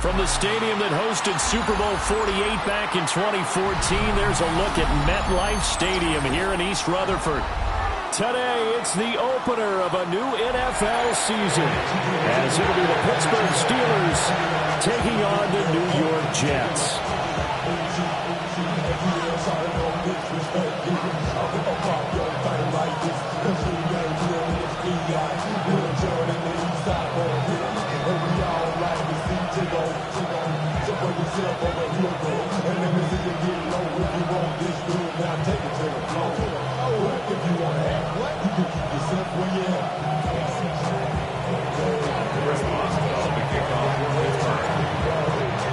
From the stadium that hosted Super Bowl 48 back in 2014, there's a look at MetLife Stadium here in East Rutherford. Today, it's the opener of a new NFL season, as it'll be the Pittsburgh Steelers taking on the New York Jets.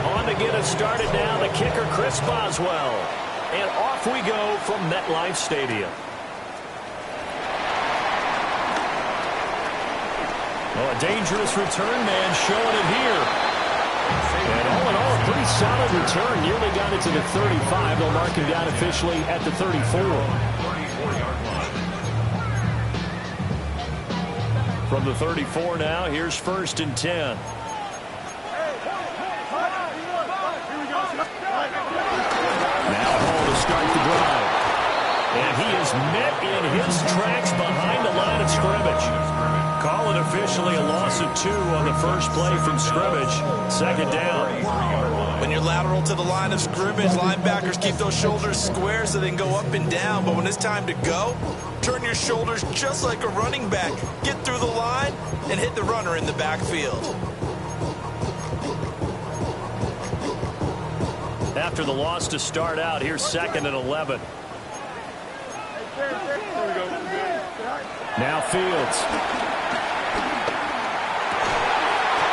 On to get us started now, the kicker Chris Boswell. And off we go from MetLife Stadium. Oh, a dangerous return man showing it here. And all in all, a pretty solid return. Nearly got it to the 35. They'll mark him down officially at the 34. From the 34 now, here's 1st and 10. Now Hall to start the drive. And he is met in his tracks behind the line of scrimmage. Call it officially a loss of 2 on the first play from scrimmage. 2nd down. When you're lateral to the line of scrimmage, linebackers keep those shoulders square so they can go up and down. But when it's time to go, turn your shoulders just like a running back. Get through the line and hit the runner in the backfield. After the loss to start out, here's 2nd and 11. Now Fields.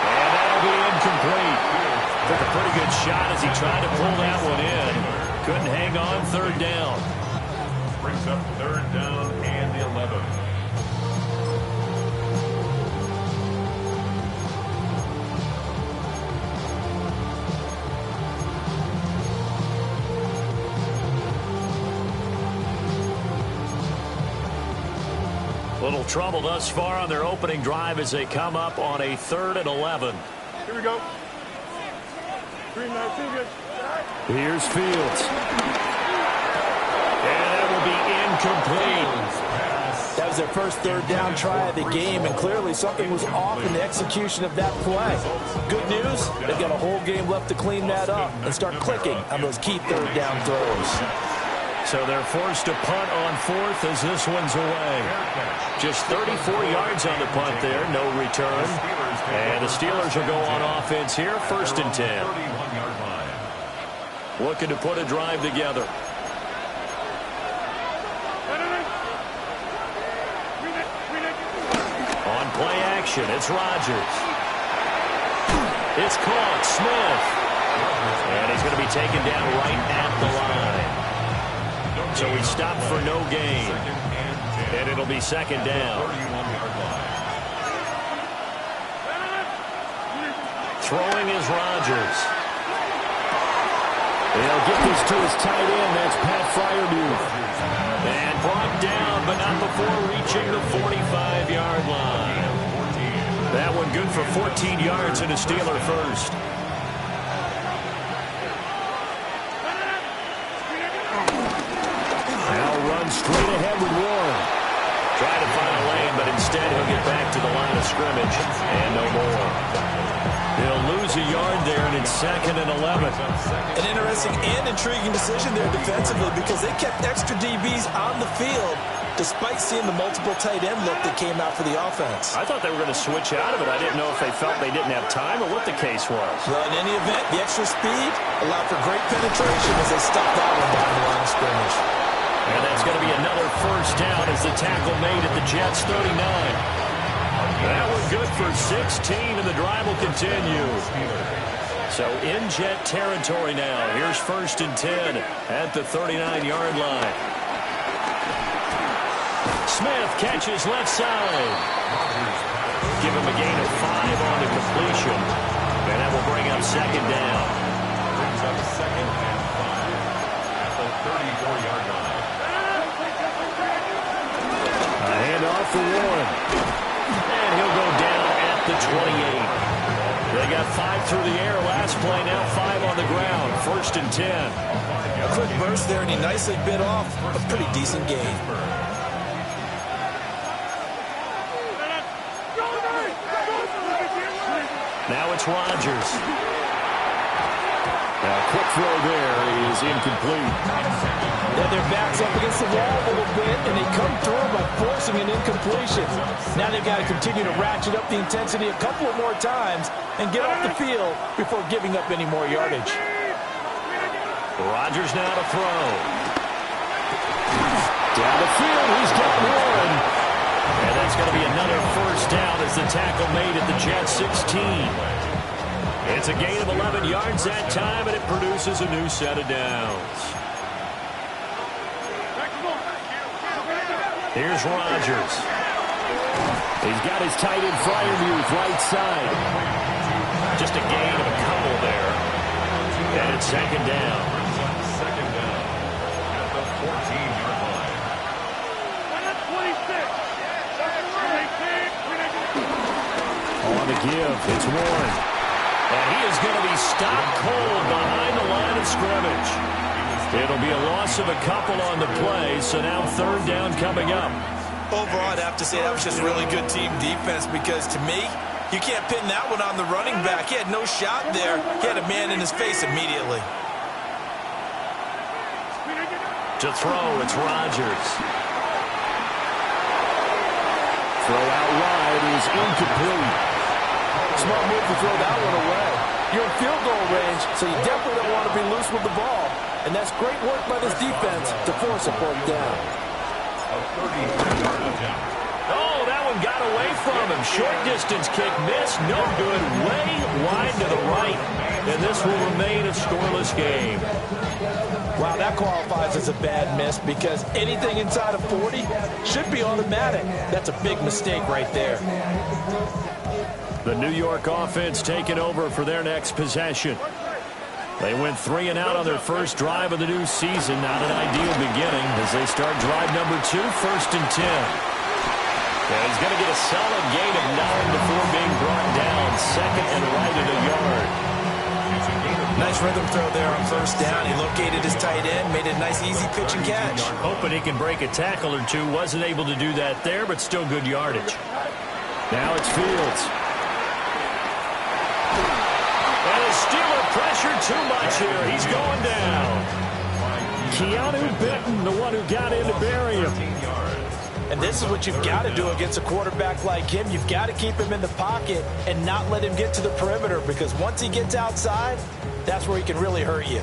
And that'll be incomplete. Took a pretty good shot as he tried to pull that one in. Couldn't hang on. 3rd down. Brings up 3rd down and the 11. Little trouble thus far on their opening drive as they come up on a 3rd and 11. Here we go. Here's Fields. And that will be incomplete. That was their first 3rd down try of the game, and clearly something was off in the execution of that play. Good news, they've got a whole game left to clean that up and start clicking on those key 3rd down throws. So they're forced to punt on 4th as this one's away. Just 34 yards on the punt there, no return. And the Steelers will go on offense here, 1st and 10. Looking to put a drive together. On play action, it's Rodgers. It's caught, Smith. And he's going to be taken down right at the line. So he stopped for no gain. And it'll be 2nd down. Throwing is Rodgers. They'll get this to his tight end. That's Pat Freiermuth. And brought down, but not before reaching the 45-yard line. That one good for 14 yards and a Steeler first. Straight ahead with Warren. Try to find a lane, but instead he'll get back to the line of scrimmage. And no more. He'll lose a yard there, and it's 2nd and 11. An interesting and intriguing decision there defensively because they kept extra DBs on the field despite seeing the multiple tight end look that came out for the offense. I thought they were going to switch out of it. I didn't know if they felt they didn't have time or what the case was. Well, in any event, the extra speed allowed for great penetration as they stopped that one down the line of scrimmage. And that's going to be another 1st down as the tackle made at the Jets' 39. That was good for 16, and the drive will continue. So in Jet territory now. Here's 1st and 10 at the 39-yard line. Smith catches left side. Give him a gain of 5 on the completion. And that will bring up 2nd down. Brings up 2nd and 5 at the 34-yard line. Handoff for Warren. And he'll go down at the 28. They got 5 through the air last play, now 5 on the ground. 1st and 10. A quick burst there, and he nicely bit off a pretty decent gain. Now it's Rodgers. A quick throw there is incomplete. Then their back's up against the wall a little bit, and they come through by forcing an incompletion. Now they've got to continue to ratchet up the intensity a couple of more times and get off the field before giving up any more yardage. Rodgers now to throw. Down the field, he's got one. And that's going to be another 1st down as the tackle made at the Jets 16. It's a gain of 11 yards that time, and it produces a new set of downs. Here's Rodgers. He's got his tight end Freiermuth right side. Just a gain of a couple there. And it's 2nd down. 2nd down at the 14-yard line. On the give, it's Warren. And he is going to be stopped cold behind the line of scrimmage. It'll be a loss of a couple on the play, so now 3rd down coming up. Overall, I'd have to say that was just really good team defense because, to me, you can't pin that one on the running back. He had no shot there. He had a man in his face immediately. To throw, it's Rodgers. Throw out wide is incomplete. Smart move to throw that one away. You're in field goal range, so you definitely don't want to be loose with the ball. And that's great work by this defense to force a 4th down. A 33-yard attempt. Oh, that one got away from him. Short distance kick missed. No good. Way wide to the right. And this will remain a scoreless game. Wow, that qualifies as a bad miss because anything inside of 40 should be automatic. That's a big mistake right there. The New York offense taking over for their next possession. They went 3 and out on their first drive of the new season. Not an ideal beginning as they start drive number 2, 1st and 10. And he's going to get a solid gain of 9 before being brought down. 2nd and right at a yard. Nice rhythm throw there on 1st down. He located his tight end, made a nice easy pitch and catch. Hoping he can break a tackle or two. Wasn't able to do that there, but still good yardage. Now it's Fields. And his Steeler pressure too much here. He's going down. Keanu Benton, the one who got in to bury him. And this is what you've got to do against a quarterback like him. You've got to keep him in the pocket and not let him get to the perimeter because once he gets outside, that's where he can really hurt you.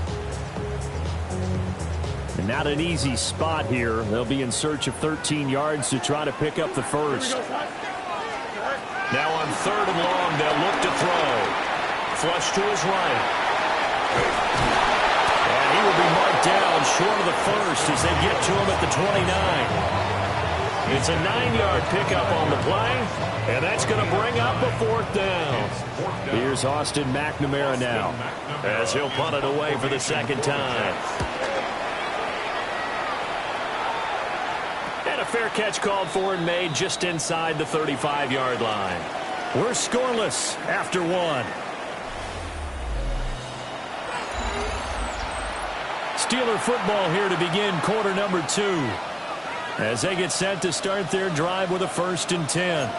And not an easy spot here. They'll be in search of 13 yards to try to pick up the 1st. Now on 3rd and long, they'll look to throw. Flush to his right. And he will be marked down short of the 1st as they get to him at the 29. It's a 9-yard pickup on the play, and that's going to bring up a 4th down. Here's Austin McNamara now as he'll punt it away for the 2nd time. And a fair catch called for and made just inside the 35-yard line. We're scoreless after 1. Steeler football here to begin quarter number 2. As they get set to start their drive with a 1st and 10.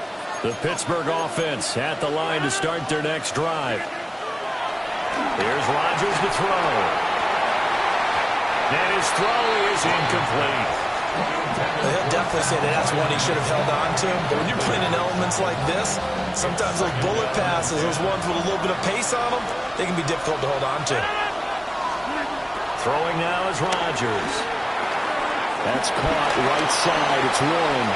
The Pittsburgh offense at the line to start their next drive. Here's Rodgers to throw. And his throw is incomplete. He'll definitely say that that's one he should have held on to. But when you're playing in elements like this, sometimes those bullet passes, those ones with a little bit of pace on them, they can be difficult to hold on to. Throwing now is Rodgers. That's caught right side. It's Warren.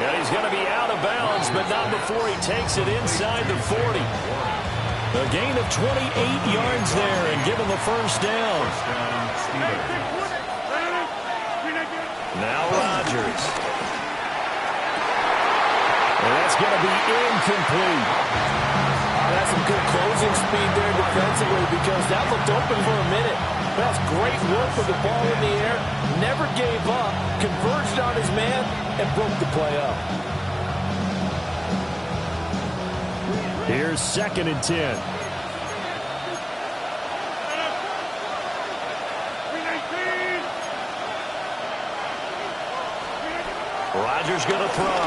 And he's going to be out of bounds, but not before he takes it inside the 40. A gain of 28 yards there and give him the 1st down. Now Rodgers. And that's going to be incomplete. That's some good closing speed there defensively because that looked open for a minute. That's great work with the ball in the air. Never gave up, converged on his man, and broke the play up. Here's 2nd and 10. Rodgers going to throw.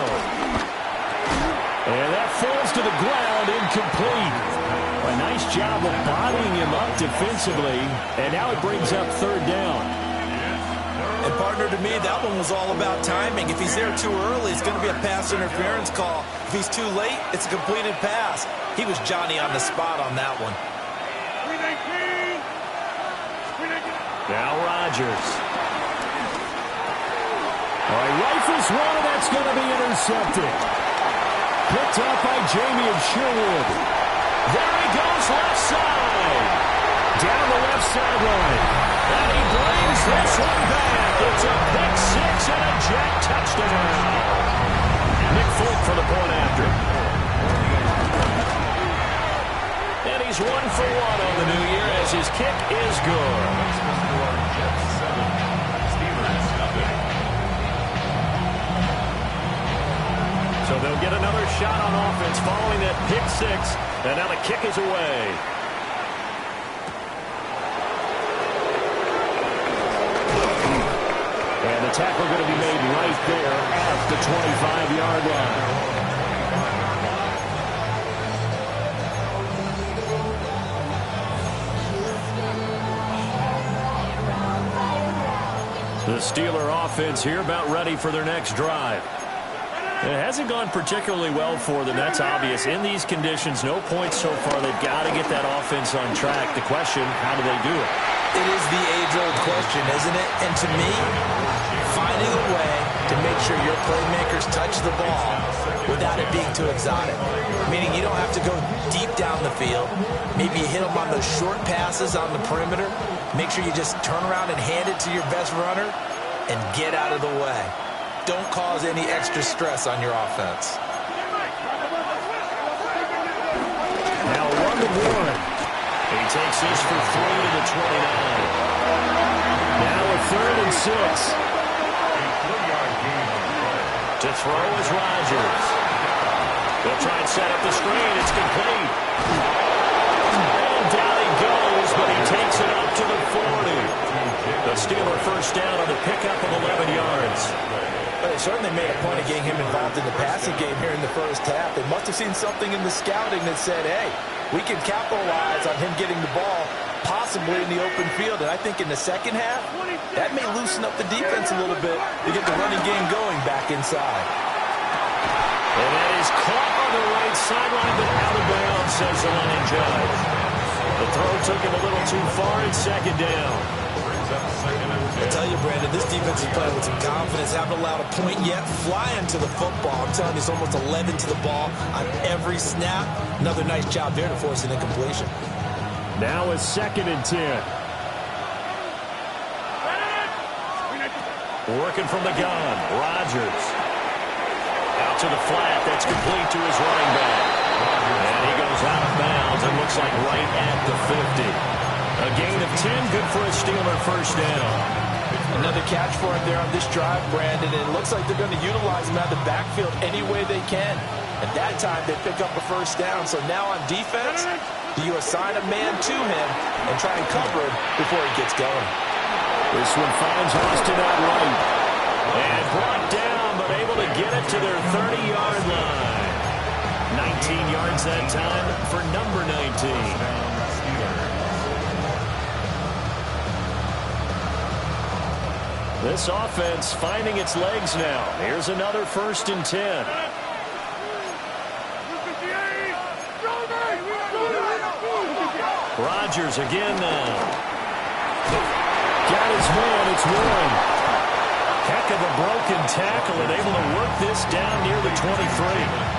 And that falls to the ground, incomplete. A nice job of bodying him up defensively. And now it brings up 3rd down. And partner, to me, that one was all about timing. If he's there too early, it's going to be a pass interference call. If he's too late, it's a completed pass. He was Johnny on the spot on that one. Now Rodgers. All right, rifles one, and that's going to be intercepted. Picked up by Jamie Sherwood. There he goes, left side. Down the left sideline. And he brings this one back. It's a pick 6 and a Jet touchdown. Nick Folk for the point after. And he's 1 for 1 on the new year as his kick is good. So they'll get another shot on offense following that pick 6. And now the kick is away. And the tackle going to be made right there at the 25-yard line. The Steeler offense here about ready for their next drive. It hasn't gone particularly well for them. That's obvious. In these conditions, no points so far. They've got to get that offense on track. The question, how do they do it? It is the age-old question, isn't it? And to me, finding a way to make sure your playmakers touch the ball without it being too exotic. Meaning you don't have to go deep down the field. Maybe you hit them on those short passes on the perimeter. Make sure you just turn around and hand it to your best runner and get out of the way. Don't cause any extra stress on your offense. Now 1 to 1. He takes this for 3 to the 29. Now a 3rd and 6. To throw is Rodgers. They'll try and set up the screen. It's complete. And down he goes, but he takes it up to the 40. The Steeler first down on the pickup of 11 yards. They certainly made a point of getting him involved in the passing game here in the first half. They must have seen something in the scouting that said, hey, we can capitalize on him getting the ball possibly in the open field. And I think in the second half, that may loosen up the defense a little bit to get the running game going back inside. And that is caught on the right sideline, but out of bounds, says the line judge. The throw took him a little too far in 2nd down. I tell you, Brandon, this defense is playing with some confidence. Haven't allowed a point yet. Flying to the football. I'm telling you, it's almost 11 to the ball on every snap. Another nice job there to force an incompletion. Now a 2nd and 10. Working from the gun. Rodgers. Out to the flat. That's complete to his running back. And he goes out of bounds. It looks like right at the 50. A gain of 10, good for a Steeler first down. Another catch for him there on this drive, Brandon. And it looks like they're going to utilize him out of the backfield any way they can. At that time, they pick up a first down. So now on defense, do you assign a man to him and try and cover him before he gets going? This one finds Austin out right. And brought down, but able to get it to their 30-yard line. 19 yards that time for number 19. This offense finding its legs now. Here's another 1st and 10. Rodgers again now. Got his man, it's one. Heck of a broken tackle and able to work this down near the 23.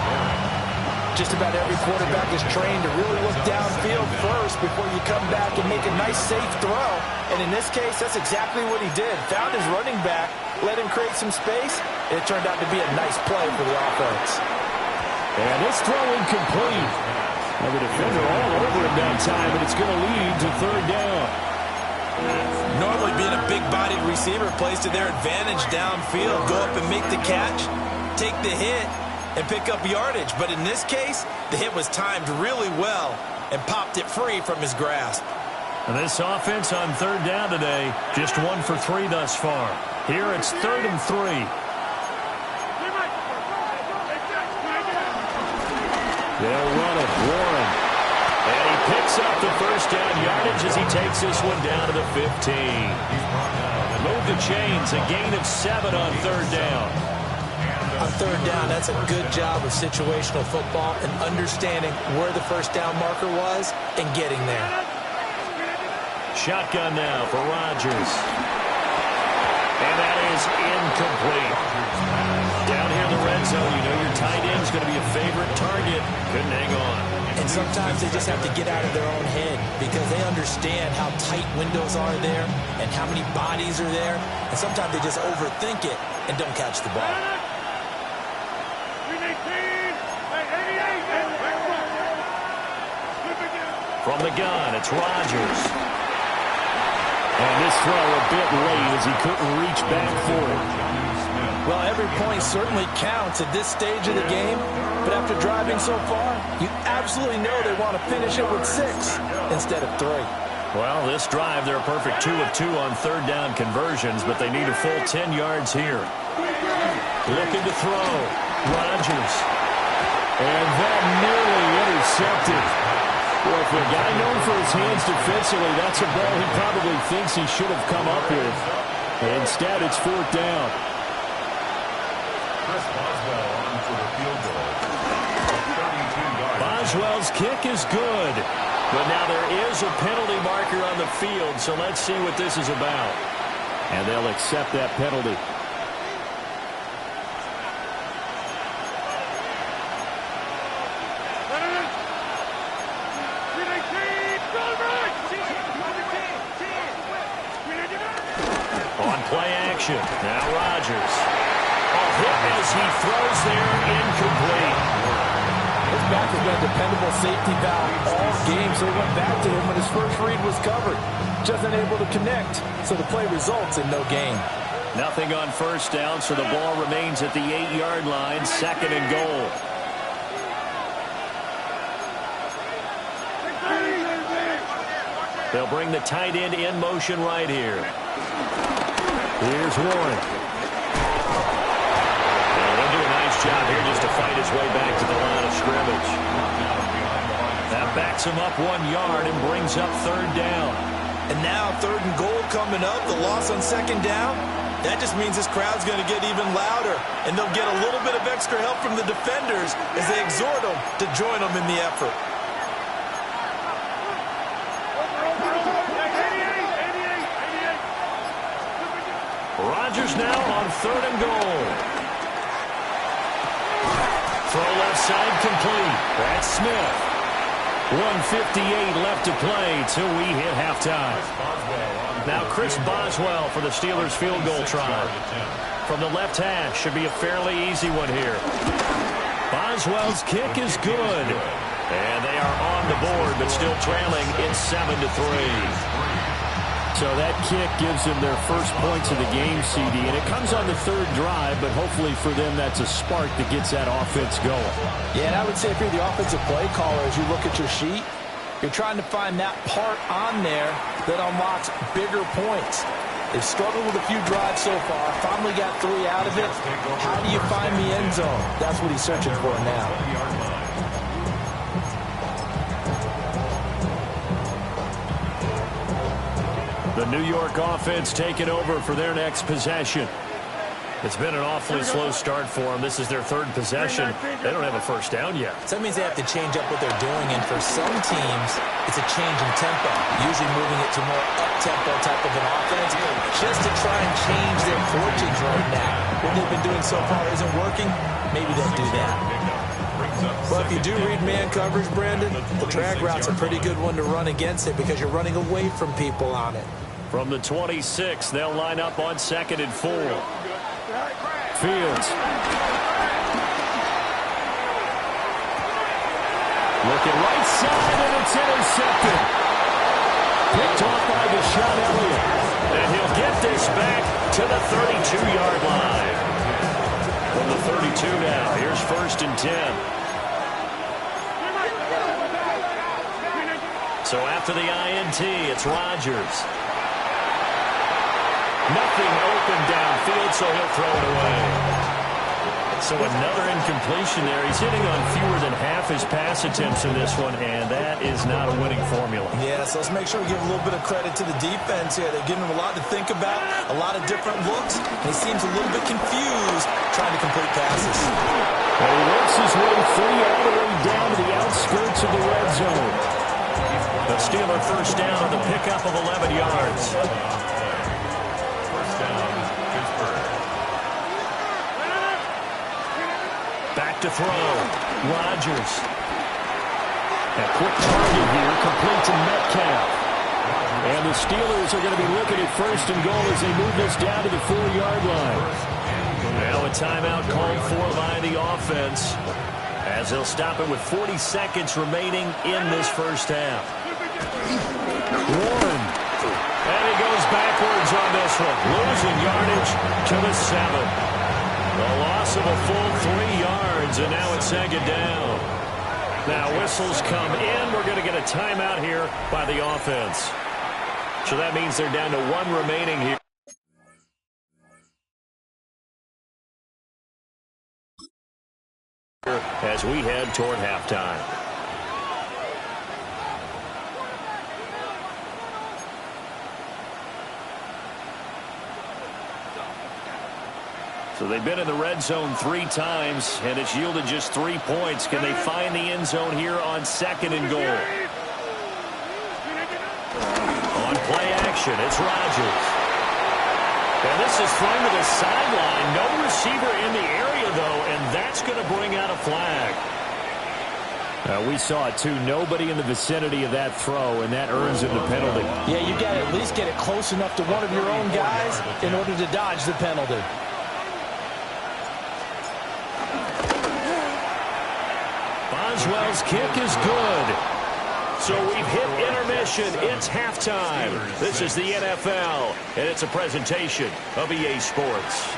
Just about every quarterback is trained to really look downfield first before you come back and make a nice, safe throw. And in this case, that's exactly what he did. Found his running back, let him create some space, and it turned out to be a nice play for the offense. And this throw incomplete. Now the defender all over him that time, and it's going to lead to 3rd down. Normally being a big-bodied receiver plays to their advantage downfield. Go up and make the catch, take the hit, and pick up yardage. But in this case, the hit was timed really well and popped it free from his grasp. And this offense on third down today, just 1 for 3 thus far. Here it's 3rd and 3. They'll run it, Warren. And he picks up the first down yardage as he takes this one down to the 15. Move the chains, a gain of 7 on third down. On third down, that's a good job of situational football and understanding where the first down marker was and getting there. Shotgun now for Rodgers. And that is incomplete. Down here in the red zone, you know your tight end's going to be a favorite target. Couldn't hang on. And sometimes they just have to get out of their own head because they understand how tight windows are there and how many bodies are there. And sometimes they just overthink it and don't catch the ball. From the gun, it's Rodgers. And this throw a bit late as he couldn't reach back for it. Well, every point certainly counts at this stage of the game, but after driving so far, you absolutely know they want to finish it with 6 instead of 3. Well, this drive, they're a perfect 2 of 2 on third down conversions, but they need a full 10 yards here. Looking to throw. Rodgers. And that nearly intercepted. Well, for a guy known for his hands defensively, that's a ball he probably thinks he should have come up with. And instead, it's 4th down. Chris Boswell on for the field goal. 32 yards. Boswell's kick is good. But now there is a penalty marker on the field, so let's see what this is about. And they'll accept that penalty. On play action, now Rodgers. A hit as he throws there, incomplete. His back has been a dependable safety valve all game, so he went back to him when his first read was covered. Just unable to connect, so the play results in no gain. Nothing on first down, so the ball remains at the 8-yard line, 2nd and goal. They'll bring the tight end in motion right here. Here's Warren. And they'll do a nice job here just to fight his way back to the line of scrimmage. That backs him up 1 yard and brings up third down. And now 3rd and goal coming up, the loss on 2nd down. That just means this crowd's going to get even louder, and they'll get a little bit of extra help from the defenders as they exhort them to join them in the effort. Rodgers now on 3rd and goal. Throw left side complete. That's Smith. 1:58 left to play till we hit halftime. Now Chris Boswell for the Steelers field goal try. From the left hash, should be a fairly easy one here. Boswell's kick is good. And they are on the board, but still trailing. It's 7-3. So that kick gives them their first points of the game, CD, and it comes on the 3rd drive, but hopefully for them that's a spark that gets that offense going. Yeah, and I would say if you're the offensive play caller, as you look at your sheet, you're trying to find that part on there that unlocks bigger points. They've struggled with a few drives so far, finally got 3 out of it. How do you find the end zone? That's what he's searching for now. The New York offense taking over for their next possession. It's been an awfully slow start for them. This is their 3rd possession. They don't have a first down yet. So that means they have to change up what they're doing, and for some teams, it's a change in tempo, usually moving it to more up-tempo type of an offense, just to try and change their fortunes right now. What they've been doing so far isn't working. Maybe they'll do that. Well, if you do read man coverage, Brandon, the drag route's a pretty good one to run against it because you're running away from people on it. From the 26, they'll line up on 2nd and 4. Fields. Looking right side, and it's intercepted. Picked off by Deshaun Elliott. And he'll get this back to the 32-yard line. From the 32 now, here's 1st and 10. So after the INT, it's Rodgers. Nothing open downfield, so he'll throw it away. So another incompletion there. He's hitting on fewer than half his pass attempts in this one, and that is not a winning formula. Yeah, so let's make sure we give a little bit of credit to the defense here. They're giving him a lot to think about, a lot of different looks, and he seems a little bit confused trying to complete passes. Well, he works his way free all the way down to the outskirts of the red zone. The Steeler first down on the pickup of 11 yards. First down, Pittsburgh. Back to throw. Rodgers. A quick target here, complete to Metcalf. And the Steelers are going to be looking at 1st and goal as they move this down to the 4-yard line. Now a timeout called for by the offense, as they'll stop it with 40 seconds remaining in this first half. Warren. And he goes backwards on this one, losing yardage to the 7. The loss of a full 3 yards, and now it's 2nd down. Now whistles come in. We're going to get a timeout here by the offense. So that means they're down to 1 remaining here. As we head toward halftime. So they've been in the red zone 3 times, and it's yielded just 3 points. Can they find the end zone here on 2nd and goal? On play action, it's Rodgers. And this is thrown to the sideline. No receiver in the area, though, and that's going to bring out a flag. We saw it, too. Nobody in the vicinity of that throw, and that earns him the penalty. Yeah, you got to at least get it close enough to one of your own guys in order to dodge the penalty. Boswell's kick is good. So we've hit intermission. It's halftime. This is the NFL, and it's a presentation of EA Sports.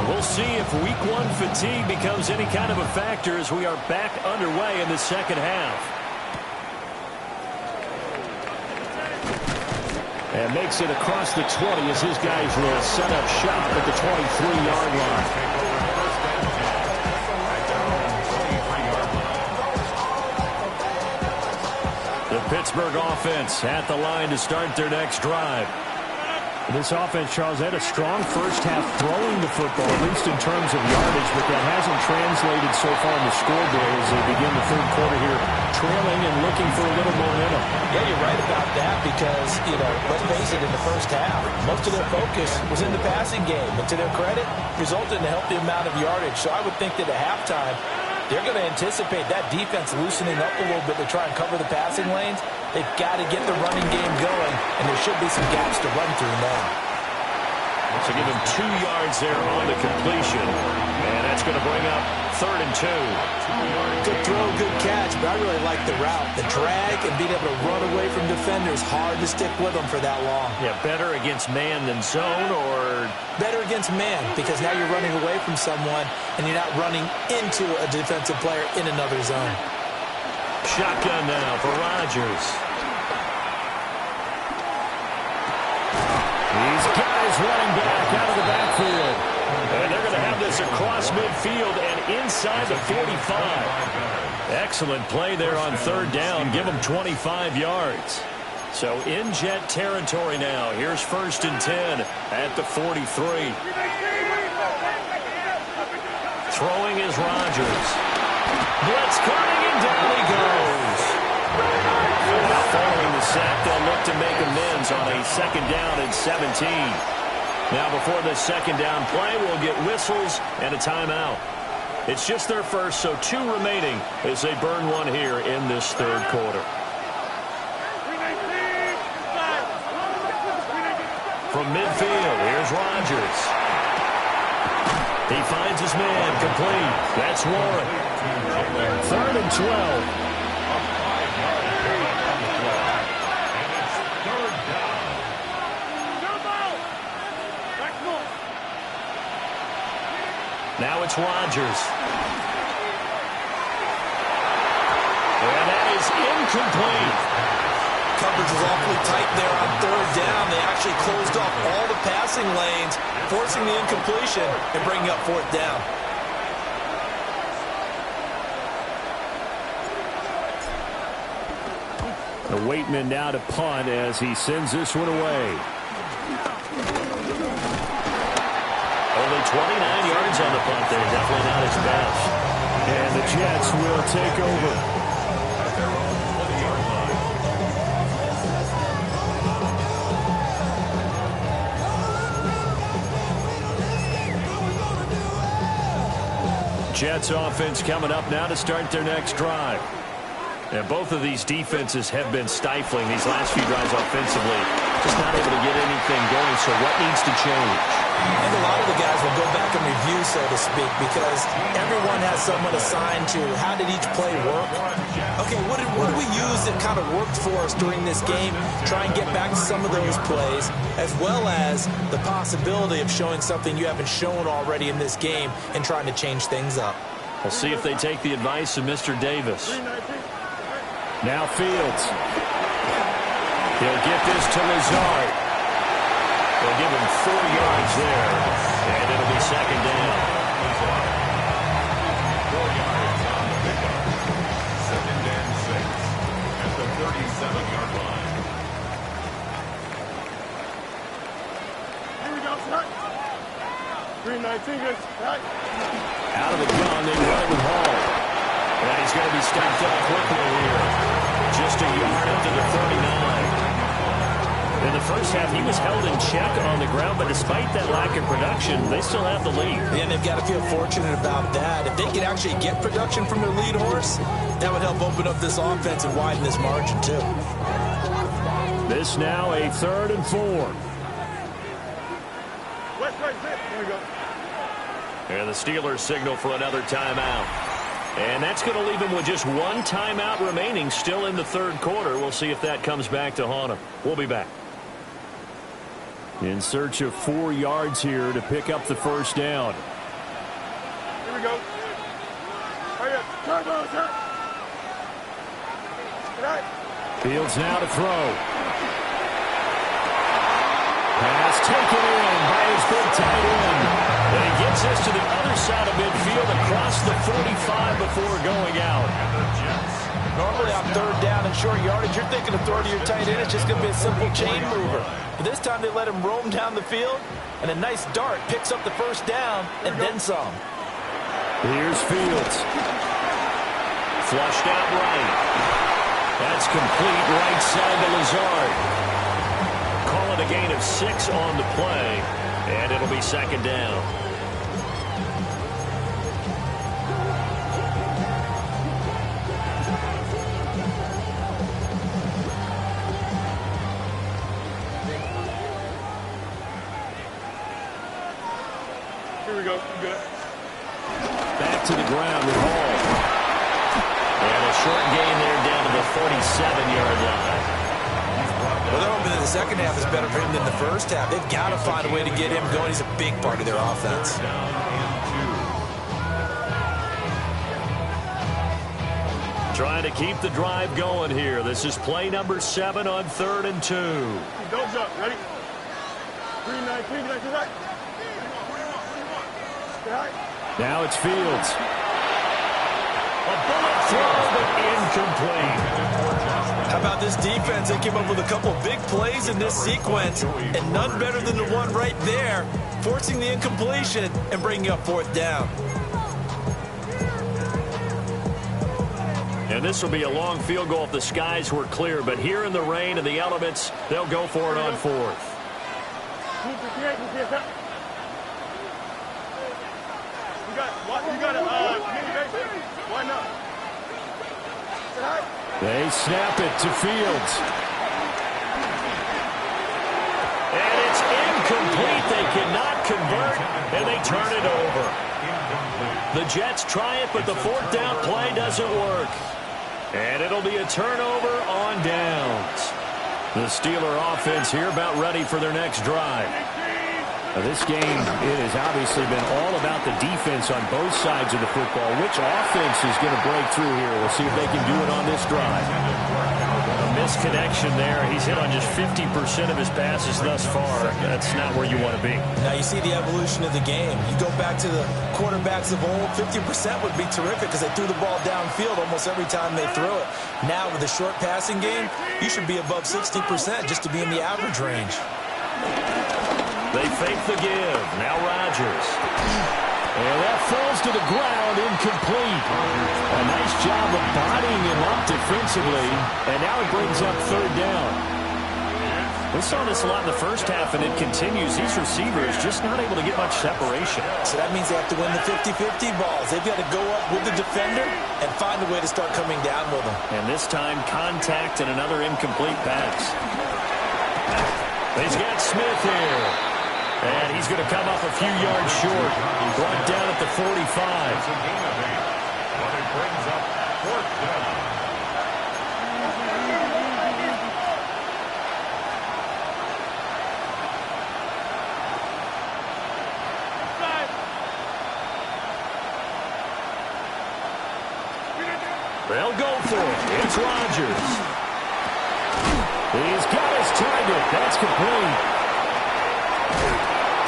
We'll see if Week 1 fatigue becomes any kind of a factor as we are back underway in the second half. And makes it across the 20 as his guys will set up shop at the 23-yard line. The Pittsburgh offense at the line to start their next drive. This offense, Charles, had a strong first half throwing the football, at least in terms of yardage, but that hasn't translated so far in the scoreboard as they begin the third quarter here, trailing and looking for a little momentum. Yeah, you're right about that because, let's face it, in the first half, most of their focus was in the passing game. But to their credit, resulted in a healthy amount of yardage. So I would think that at halftime, they're going to anticipate that defense loosening up a little bit to try and cover the passing lanes. They've got to get the running game going, and there should be some gaps to run through now. So give him 2 yards there on the completion, and that's going to bring up 3rd and 2. Good throw, good catch, but I really like the route. The drag and being able to run away from defenders, hard to stick with them for that long. Yeah, better against man than zone, or? Better against man, because now you're running away from someone, and you're not running into a defensive player in another zone. Shotgun now for Rodgers. These guys running back out of the backfield. And they're going to have this across midfield and inside the 45. Excellent play there on 3rd down. Give them 25 yards. So in jet territory now. Here's 1st and 10 at the 43. Throwing is Rodgers. Blitz coming, and down he goes. Now following the sack, they'll look to make amends on a 2nd down and 17. Now before the 2nd down play, we'll get whistles and a timeout. It's just their first, so 2 remaining as they burn one here in this 3rd quarter. From midfield, here's Rodgers. He finds his man, complete. That's Warren. 3rd and 12. Now it's Rodgers. And that is incomplete. Coverage was awfully tight there on third down. They actually closed off all the passing lanes, forcing the incompletion and bringing up fourth down. The Waitman now to punt as he sends this one away. Only 29 yards on the punt there. Definitely not his best. And the Jets will take over. Jets offense coming up now to start their next drive. And both of these defenses have been stifling these last few drives offensively. Just not able to get anything going. So what needs to change? I think a lot of the guys will go back and review, so to speak, because everyone has someone assigned to how did each play work. Okay, what did we use that kind of worked for us during this game? Try and get back to some of those plays, as well as the possibility of showing something you haven't shown already in this game and trying to change things up. We'll see if they take the advice of Mr. Davis. Now Fields. He'll get this to Lazard. They'll give him 4 yards there, and it'll be second down. 4 yards on the pickup. 2nd and 6 at the 37-yard line. Here we go, set. 319, good. Right. Out of the gun, they run it with Hall. And he's going to be stopped up quickly here. Just a yard up to the 39. In the first half, he was held in check on the ground, but despite that lack of production, they still have the lead. And they've got to feel fortunate about that. If they can actually get production from their lead horse, that would help open up this offense and widen this margin, too. This now a 3rd and 4. West, right, sit. Here we go. And the Steelers signal for another timeout. And that's going to leave him with just one timeout remaining still in the 3rd quarter. We'll see if that comes back to haunt him. We'll be back. In search of 4 yards here to pick up the first down. Here we go. Hurry up. Turbo, set. Right. Fields now to throw. Pass taken in by his big tight end. And he gets this to the other side of midfield across the 45 before going out. Normally on 3rd down and short yardage, you're thinking of throwing to your tight end. It's just going to be a simple chain mover. But this time they let him roam down the field, and a nice dart picks up the first down and then some. Here's Fields. Flushed out right. That's complete right side to Lazard. Call it a gain of 6 on the play, and it'll be second down. Here we go. Good. Back to the ground with Hall. And a short gain there down to the 47-yard line. Well, they're hoping that the second half is better for him than the first half. They've got to find a way to get him going. He's a big part of their offense. Trying to keep the drive going here. This is play number 7 on 3rd and 2. Don't jump. Ready? 319, right to right. Right. Now it's Fields. A bullet throw, but incomplete. How about this defense? They came up with a couple big plays in this sequence, and none better than the one right there, forcing the incompletion and bringing up 4th down. And this will be a long field goal if the skies were clear, but here in the rain and the elements, they'll go for it on 4th. You got it. Why not? They snap it to Fields. And it's incomplete. They cannot convert, and they turn it over. The Jets try it, but the 4th down play doesn't work. And it'll be a turnover on downs. The Steeler offense here about ready for their next drive. This game, it has obviously been all about the defense on both sides of the football. Which offense is going to break through here? We'll see if they can do it on this drive. A misconnection there. He's hit on just 50% of his passes thus far. That's not where you want to be. Now you see the evolution of the game. You go back to the quarterbacks of old, 50% would be terrific because they threw the ball downfield almost every time they threw it. Now with the short passing game, you should be above 60% just to be in the average range. They fake the give. Now Rodgers. And that falls to the ground, incomplete. A nice job of bodying him up defensively. And now it brings up third down. We saw this a lot in the first half, and it continues. These receivers just not able to get much separation. So that means they have to win the 50-50 balls. They've got to go up with the defender and find a way to start coming down with them. And this time, contact and another incomplete pass. He's got Smith here. And he's going to come up a few yards short. Brought down at the 45. It's a gain of 8, but it brings up fourth down. They'll go for it. It's Rodgers. He's got his target. That's complete.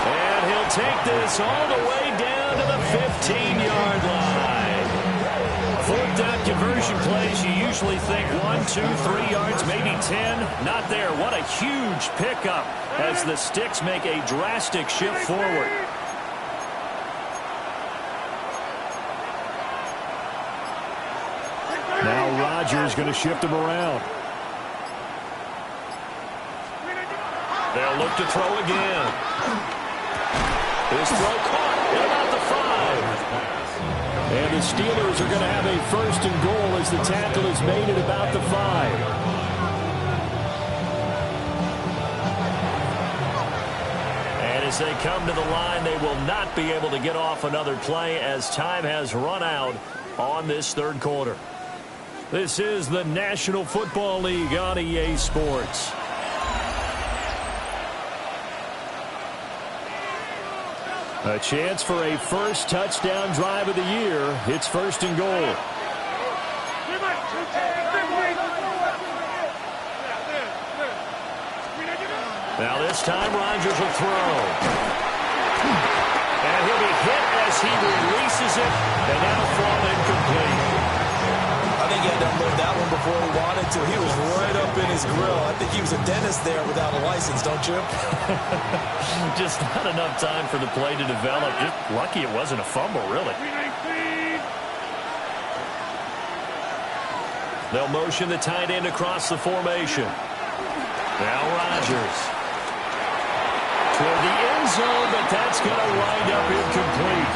And he'll take this all the way down to the 15-yard line. Fourth down conversion plays, you usually think 1, 2, 3 yards, maybe 10. Not there. What a huge pickup as the Sticks make a drastic shift forward. Now Rodgers going to shift him around. They'll look to throw again. His throw caught at about the 5. And the Steelers are going to have a first and goal as the tackle is made at about the 5. And as they come to the line, they will not be able to get off another play as time has run out on this third quarter. This is the National Football League on EA Sports. A chance for a first touchdown drive of the year. It's first and goal. Now this time Rodgers will throw. And he'll be hit as he releases it. And now fall incomplete. I think he had to unload that one before he wanted to. He was right up in his grill. I think he was a dentist there without a license, don't you? Just not enough time for the play to develop. Just lucky it wasn't a fumble, really. They'll motion the tight end across the formation. Now Rodgers. Toward the end zone, but that's going to wind up incomplete.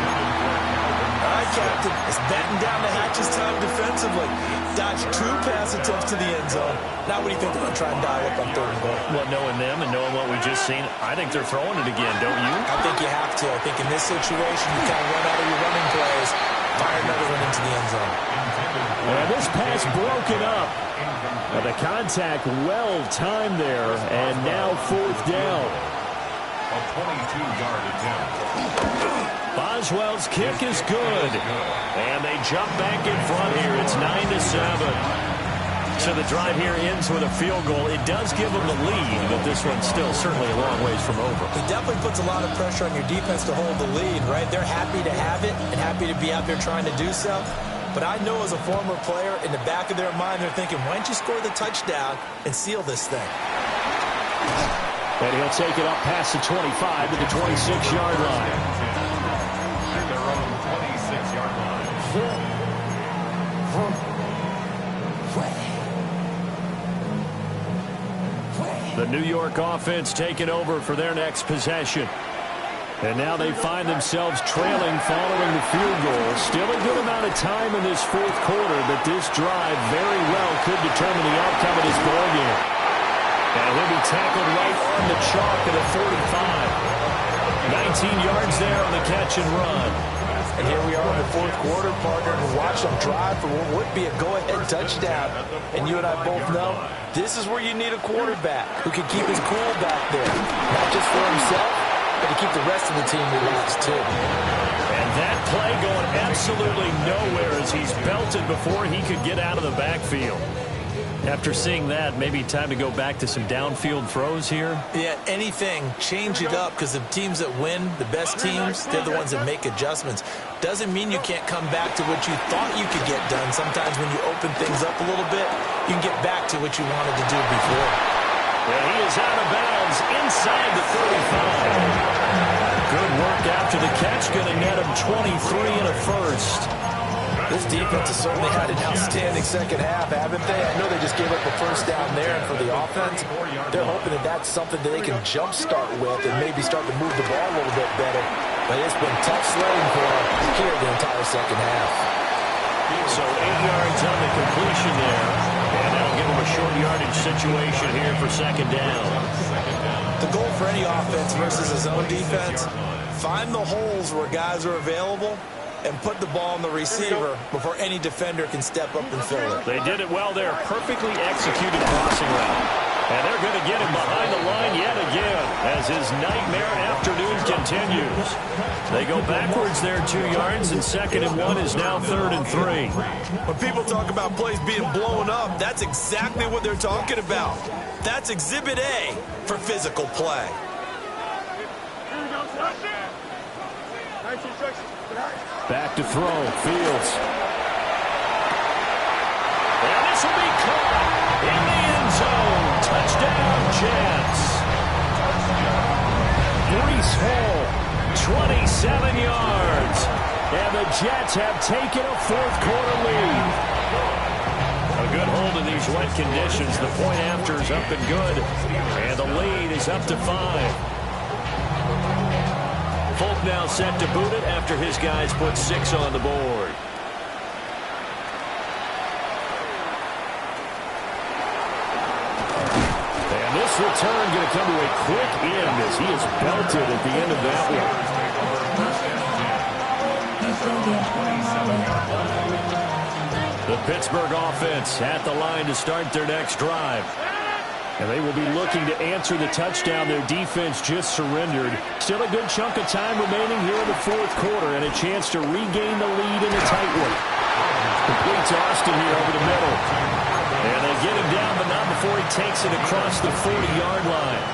All right, Captain. It's batten down the hatches time defensively. Dodged 2 pass attempts to the end zone. Now what do you think they're going to try and dial up on third and goal? Well, knowing them and knowing what we've just seen, I think they're throwing it again, don't you? I think you have to. I think in this situation, you kind of run out of your running plays, fire another one into the end zone. And this pass broken up. The contact well timed there, and now fourth down. A 22-yard attempt. Boswell's kick is good. And they jump back in front here. It's 9-7. So the drive here ends with a field goal. It does give them the lead, but this one's still certainly a long ways from over. It definitely puts a lot of pressure on your defense to hold the lead, right? They're happy to have it and happy to be out there trying to do so. But I know as a former player, in the back of their mind, they're thinking, why don't you score the touchdown and seal this thing? And he'll take it up past the 25 to the 26-yard line. At their own 26-yard line. The New York offense taking over for their next possession. And now they find themselves trailing following the field goal. Still a good amount of time in this fourth quarter, but this drive very well could determine the outcome of this ball game. And he'll be tackled right on the chalk at a 45. 19 yards there on the catch and run. And here we are in the fourth quarter, partner, and watch them drive for what would be a go-ahead touchdown. And you and I both know this is where you need a quarterback who can keep his cool back there. Not just for himself, but to keep the rest of the team relaxed, too. And that play going absolutely nowhere as he's belted before he could get out of the backfield. After seeing that, maybe time to go back to some downfield throws here. Yeah, anything. Change it up, because the teams that win, the best teams, they're the ones that make adjustments. Doesn't mean you can't come back to what you thought you could get done. Sometimes when you open things up a little bit, you can get back to what you wanted to do before. Well, he is out of bounds inside the 35. Good work after the catch. Going to net him 23 and a first. This defense has certainly had an outstanding second half, haven't they? I know they just gave up a first down there, and for the offense, they're hoping that that's something that they can jumpstart with and maybe start to move the ball a little bit better. But it's been tough sledding for them here the entire second half. So 8 yards on the completion there, and that'll give them a short yardage situation here for second down. The goal for any offense versus a zone defense, find the holes where guys are available and put the ball on the receiver before any defender can step up and fill it. They did it well there. Perfectly executed crossing route. And they're going to get him behind the line yet again as his nightmare afternoon continues. They go backwards there 2 yards, and 2nd and 1 is now 3rd and 3. When people talk about plays being blown up, that's exactly what they're talking about. That's Exhibit A for physical play. Nice instructions. Back to throw, Fields. And this will be caught in the end zone. Touchdown, Jets. Breece Hall, 27 yards. And the Jets have taken a fourth-quarter lead. A good hold in these wet conditions. The point after is up and good. And the lead is up to 5. Folk now set to boot it after his guys put 6 on the board. And this return going to come to a quick end as he is belted at the end of that one. The Pittsburgh offense at the line to start their next drive. And they will be looking to answer the touchdown their defense just surrendered. Still a good chunk of time remaining here in the fourth quarter and a chance to regain the lead in a tight one. Complete to Austin here over the middle. And they get him down, but not before he takes it across the 40-yard line.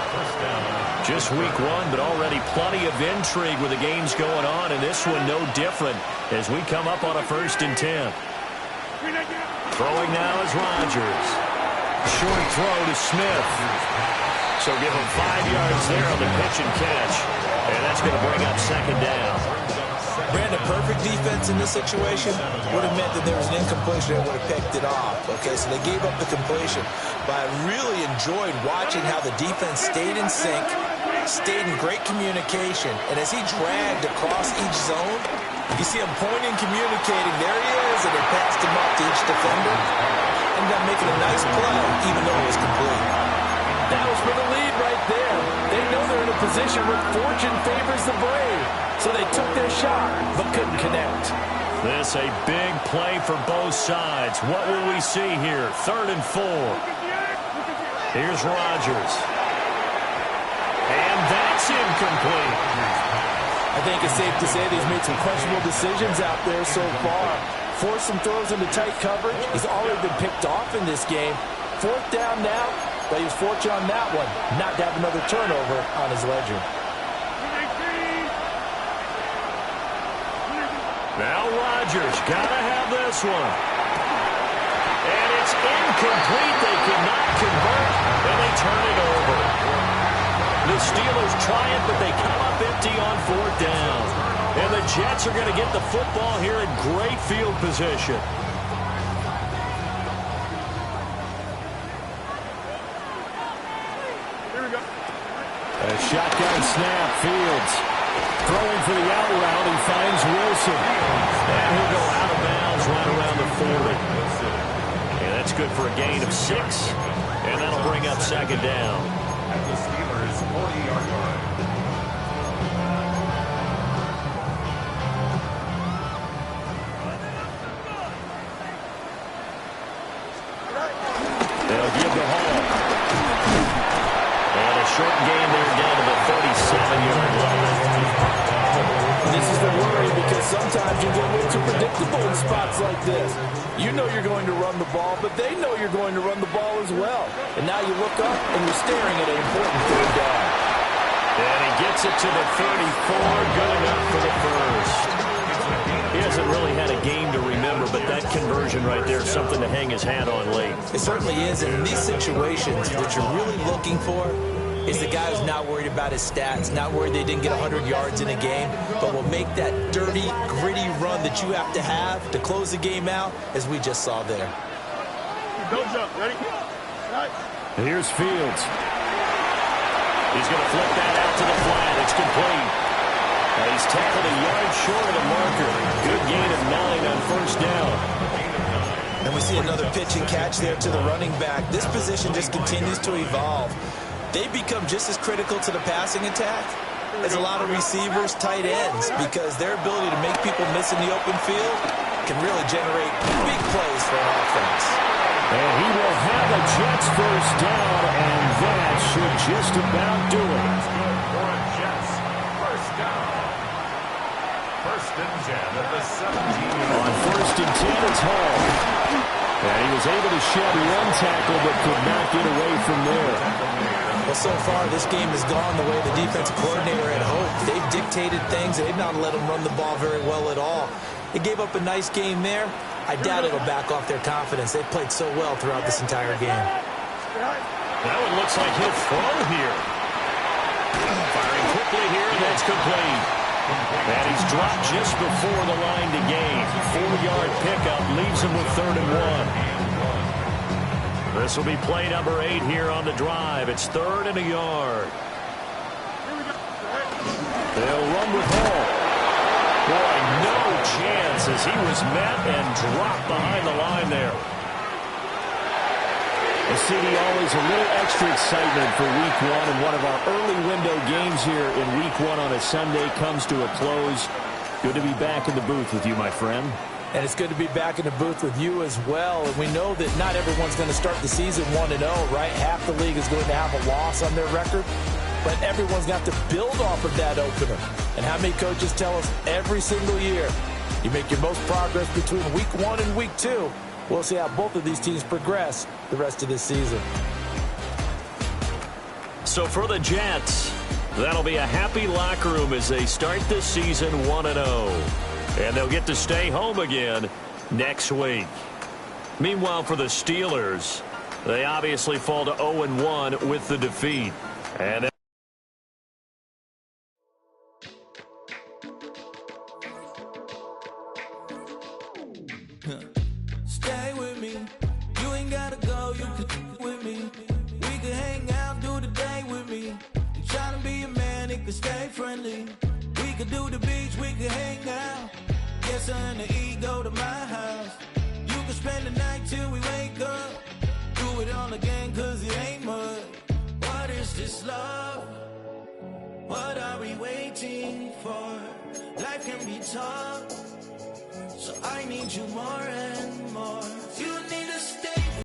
Just week 1, but already plenty of intrigue with the games going on, and this one no different as we come up on a 1st and 10. Throwing now is Rodgers. Short throw to Smith. So give him 5 yards there on the pitch and catch. And that's going to bring up second down. Brandon, perfect defense in this situation would have meant that there was an incompletion that would have picked it off. Okay, so they gave up the completion. But I really enjoyed watching how the defense stayed in sync, stayed in great communication. And as he dragged across each zone, you see him pointing, communicating. There he is, and they passed him up to each defender. Ended up making a nice play, even though it was complete. That was for the lead right there. They know they're in a position where fortune favors the brave. So they took their shot, but couldn't connect. This a big play for both sides. What will we see here? 3rd and 4. Here's Rodgers. And that's incomplete. I think it's safe to say that he's made some questionable decisions out there so far. Forced some throws into tight coverage. He's already been picked off in this game. 4th down now, but he was fortunate on that one, not to have another turnover on his ledger. Now Rodgers, gotta have this one. And it's incomplete. They cannot convert, and they turn it over. The Steelers try it, but they come up empty on 4th down. And the Jets are going to get the football here in great field position. Here we go. A shotgun snap, Fields. Throwing for the out route, he finds Wilson. And he'll go out of bounds right around the 40. And that's good for a gain of 6. And that'll bring up second down. At the Steelers' 40-yard line. They'll give the Hall. And a short gain there down to the 37-yard line. sometimes you get a little too predictable in spots like this. You know you're going to run the ball, but they know you're going to run the ball as well. And now you look up and you're staring at an important third down. And he gets it to the 34. Good enough for the first. He hasn't really had a game to remember, but that conversion right there is something to hang his hat on late. It certainly is. And in these situations, what you're really looking for is the guy who's not worried about his stats, not worried they didn't get 100 yards in a game, but will make that dirty, gritty run that you have to close the game out, as we just saw there. Don't jump. Ready? Here's Fields. He's going to flip that out to the flat. It's complete. He's tackled a yard short of the marker. Good gain of 9 on first down. And we see another pitch and catch there to the running back. This position just continues to evolve. They become just as critical to the passing attack as a lot of receivers, tight ends, because their ability to make people miss in the open field can really generate big plays for an offense. And he will have a Jets first down, and that should just about do it. For a Jets first down. First and 10 at the 17. On first and 10, it's Hall. And he was able to shed one tackle, but could not get away from there. Well, so far, this game has gone the way the defensive coordinator had hoped. They've dictated things. They've not let them run the ball very well at all. They gave up a nice game there. I doubt it'll back off their confidence. They've played so well throughout this entire game. That one looks like he'll throw here. Firing quickly here, and that's complete. And he's dropped just before the line to gain. 4-yard pickup leaves him with 3rd and 1. This will be play number 8 here on the drive. It's 3rd and a yard. They'll run with Hall. Boy, no chance as he was met and dropped behind the line there. A CD always a little extra excitement for week 1, and one of our early window games here in week 1 on a Sunday comes to a close. Good to be back in the booth with you, my friend. And it's good to be back in the booth with you as well. And we know that not everyone's going to start the season 1-0, right? Half the league is going to have a loss on their record. But everyone's got to build off of that opener. And how many coaches tell us every single year, you make your most progress between week 1 and week 2. We'll see how both of these teams progress the rest of this season. So for the Jets, that'll be a happy locker room as they start this season 1-0. And they'll get to stay home again next week. Meanwhile, for the Steelers, they obviously fall to 0-1 with the defeat. And stay with me. You ain't gotta go, you could with me. We could hang out, do the day with me. I'm trying to be a man, it could stay friendly. We could do the beach, we could hang out. Yes, I and the E go to my house. You could spend the night till we wake up. Do it all again, cause it ain't much. What is this love? What are we waiting for? Life can be tough, so I need you more and more.